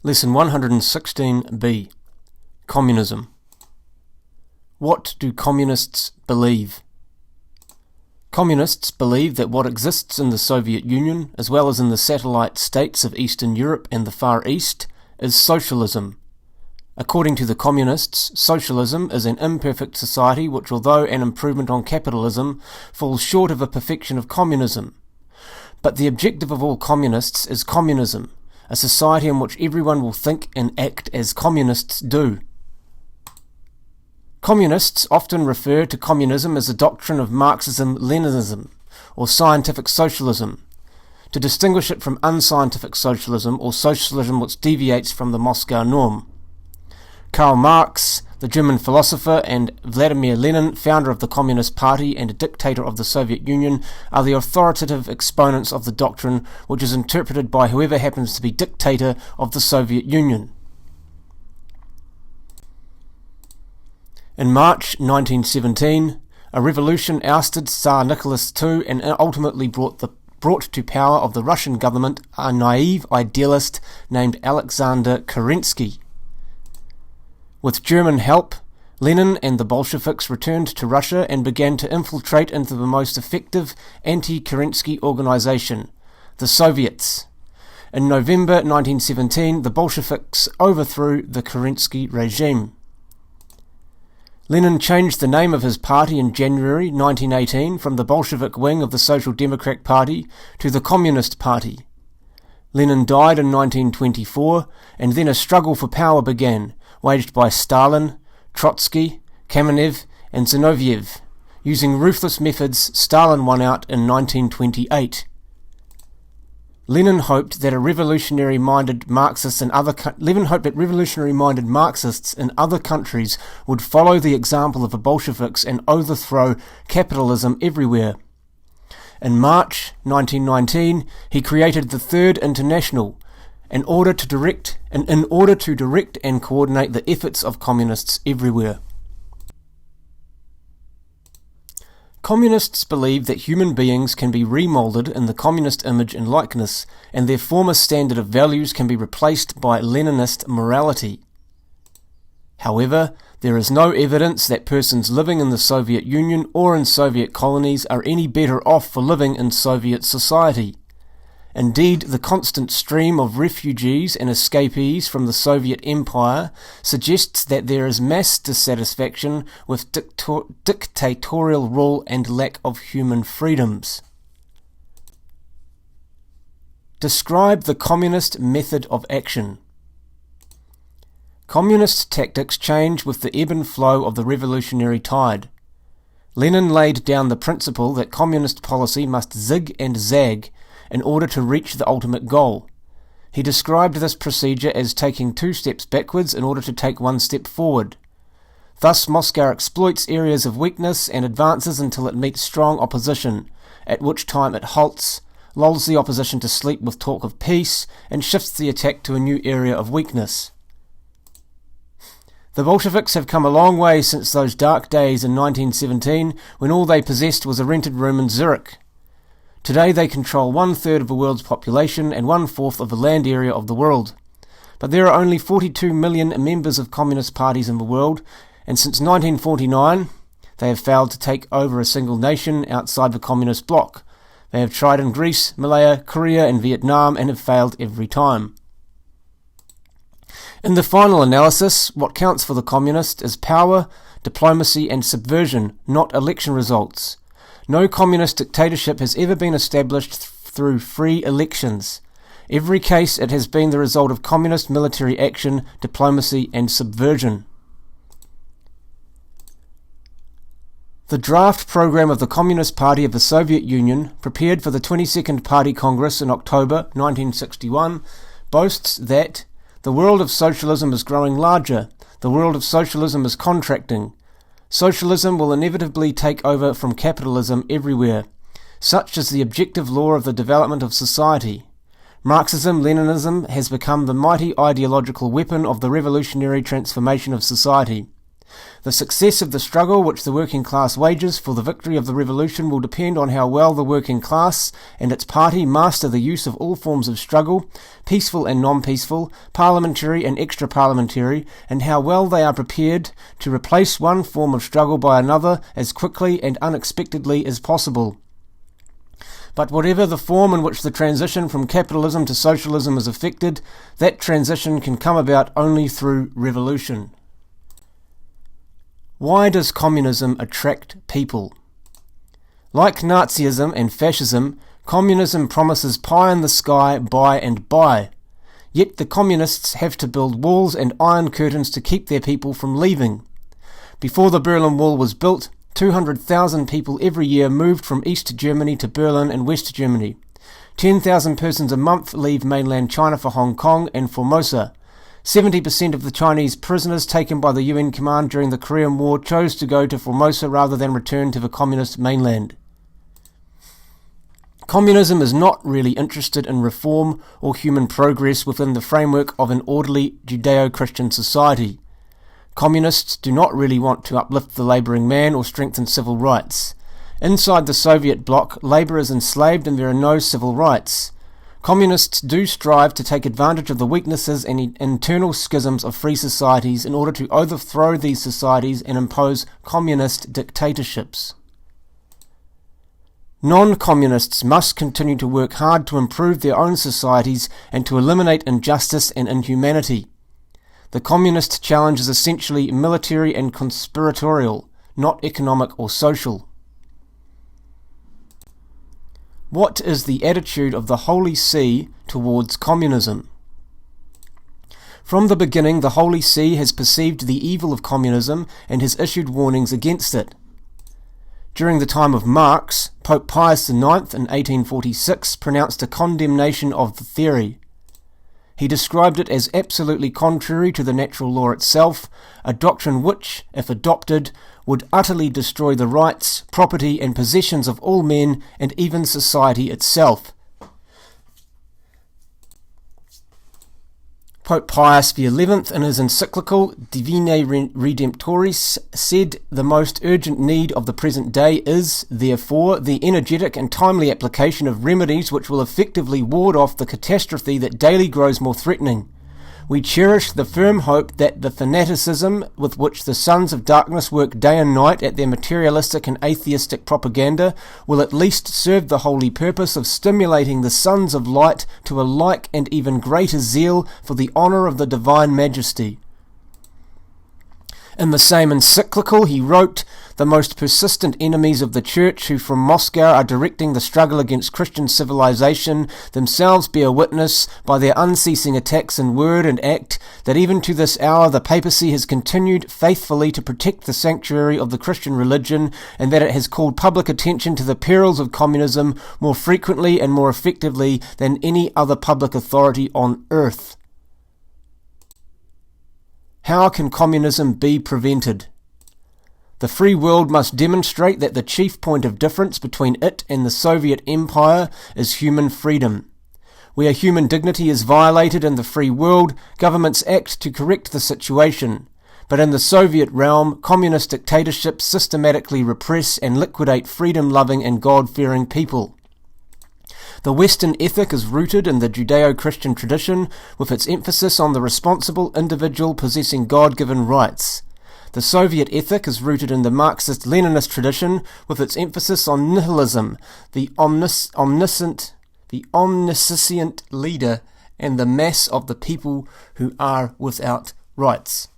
Lesson 116b. Communism. What do communists believe? Communists believe that what exists in the Soviet Union, as well as in the satellite states of Eastern Europe and the Far East, is socialism. According to the communists, socialism is an imperfect society which, although an improvement on capitalism, falls short of a perfection of communism. But the objective of all communists is communism, a society in which everyone will think and act as communists do. Communists often refer to communism as a doctrine of Marxism-Leninism, or scientific socialism, to distinguish it from unscientific socialism or socialism which deviates from the Moscow norm. Karl Marx, the German philosopher, and Vladimir Lenin, founder of the Communist Party and a dictator of the Soviet Union, are the authoritative exponents of the doctrine which is interpreted by whoever happens to be dictator of the Soviet Union. In March 1917, a revolution ousted Tsar Nicholas II and ultimately brought to power of the Russian government a naive idealist named Alexander Kerensky. With German help, Lenin and the Bolsheviks returned to Russia and began to infiltrate into the most effective anti-Kerensky organization, the Soviets. In November 1917, the Bolsheviks overthrew the Kerensky regime. Lenin changed the name of his party in January 1918 from the Bolshevik wing of the Social Democrat Party to the Communist Party. Lenin died in 1924, and then a struggle for power began, waged by Stalin, Trotsky, Kamenev, and Zinoviev. Using ruthless methods, Stalin won out in 1928. Lenin hoped that revolutionary-minded Marxists in other countries would follow the example of the Bolsheviks and overthrow capitalism everywhere. In March 1919, he created the Third International, in order to direct and coordinate the efforts of communists everywhere. Communists believe that human beings can be remolded in the communist image and likeness, and their former standard of values can be replaced by Leninist morality. However, there is no evidence that persons living in the Soviet Union or in Soviet colonies are any better off for living in Soviet society. Indeed, the constant stream of refugees and escapees from the Soviet Empire suggests that there is mass dissatisfaction with dictatorial rule and lack of human freedoms. Describe the communist method of action. Communist tactics change with the ebb and flow of the revolutionary tide. Lenin laid down the principle that communist policy must zig and zag in order to reach the ultimate goal. He described this procedure as taking 2 steps backwards in order to take 1 step forward. Thus, Moscow exploits areas of weakness and advances until it meets strong opposition, at which time it halts, lulls the opposition to sleep with talk of peace, and shifts the attack to a new area of weakness. The Bolsheviks have come a long way since those dark days in 1917 when all they possessed was a rented room in Zurich. Today they control 1/3 of the world's population and 1/4 of the land area of the world. But there are only 42 million members of communist parties in the world, and since 1949 they have failed to take over a single nation outside the communist bloc. They have tried in Greece, Malaya, Korea and Vietnam and have failed every time. In the final analysis, what counts for the communist is power, diplomacy and subversion, not election results. No communist dictatorship has ever been established through free elections. Every case it has been the result of communist military action, diplomacy and subversion. The draft program of the Communist Party of the Soviet Union, prepared for the 22nd Party Congress in October 1961, boasts that the world of socialism is growing larger, the world of socialism is contracting. Socialism will inevitably take over from capitalism everywhere. Such is the objective law of the development of society. Marxism-Leninism has become the mighty ideological weapon of the revolutionary transformation of society. The success of the struggle which the working class wages for the victory of the revolution will depend on how well the working class and its party master the use of all forms of struggle, peaceful and non-peaceful, parliamentary and extra-parliamentary, and how well they are prepared to replace one form of struggle by another as quickly and unexpectedly as possible. But whatever the form in which the transition from capitalism to socialism is effected, that transition can come about only through revolution. Why does communism attract people? Like Nazism and fascism, communism promises pie in the sky by and by. Yet the communists have to build walls and iron curtains to keep their people from leaving. Before the Berlin Wall was built, 200,000 people every year moved from East Germany to Berlin and West Germany. 10,000 persons a month leave mainland China for Hong Kong and Formosa. 70% of the Chinese prisoners taken by the UN command during the Korean War chose to go to Formosa rather than return to the communist mainland. Communism is not really interested in reform or human progress within the framework of an orderly Judeo-Christian society. Communists do not really want to uplift the labouring man or strengthen civil rights. Inside the Soviet bloc, labour is enslaved and there are no civil rights. Communists do strive to take advantage of the weaknesses and internal schisms of free societies in order to overthrow these societies and impose communist dictatorships. Non-communists must continue to work hard to improve their own societies and to eliminate injustice and inhumanity. The communist challenge is essentially military and conspiratorial, not economic or social. What is the attitude of the Holy See towards communism? From the beginning, the Holy See has perceived the evil of communism and has issued warnings against it. During the time of Marx, Pope Pius IX in 1846 pronounced a condemnation of the theory. He described it as absolutely contrary to the natural law itself, a doctrine which, if adopted, would utterly destroy the rights, property and possessions of all men and even society itself. Pope Pius XI in his encyclical Divinae Redemptoris said the most urgent need of the present day is, therefore, the energetic and timely application of remedies which will effectively ward off the catastrophe that daily grows more threatening. We cherish the firm hope that the fanaticism with which the sons of darkness work day and night at their materialistic and atheistic propaganda will at least serve the holy purpose of stimulating the sons of light to a like and even greater zeal for the honour of the divine majesty. In the same encyclical he wrote, "The most persistent enemies of the Church who from Moscow are directing the struggle against Christian civilization themselves bear witness, by their unceasing attacks in word and act, that even to this hour the papacy has continued faithfully to protect the sanctuary of the Christian religion, and that it has called public attention to the perils of communism more frequently and more effectively than any other public authority on earth." How can communism be prevented? The free world must demonstrate that the chief point of difference between it and the Soviet Empire is human freedom. Where human dignity is violated in the free world, governments act to correct the situation. But in the Soviet realm, communist dictatorships systematically repress and liquidate freedom-loving and God-fearing people. The Western ethic is rooted in the Judeo-Christian tradition, with its emphasis on the responsible individual possessing God-given rights. The Soviet ethic is rooted in the Marxist-Leninist tradition, with its emphasis on nihilism, the omniscient leader, and the mass of the people who are without rights.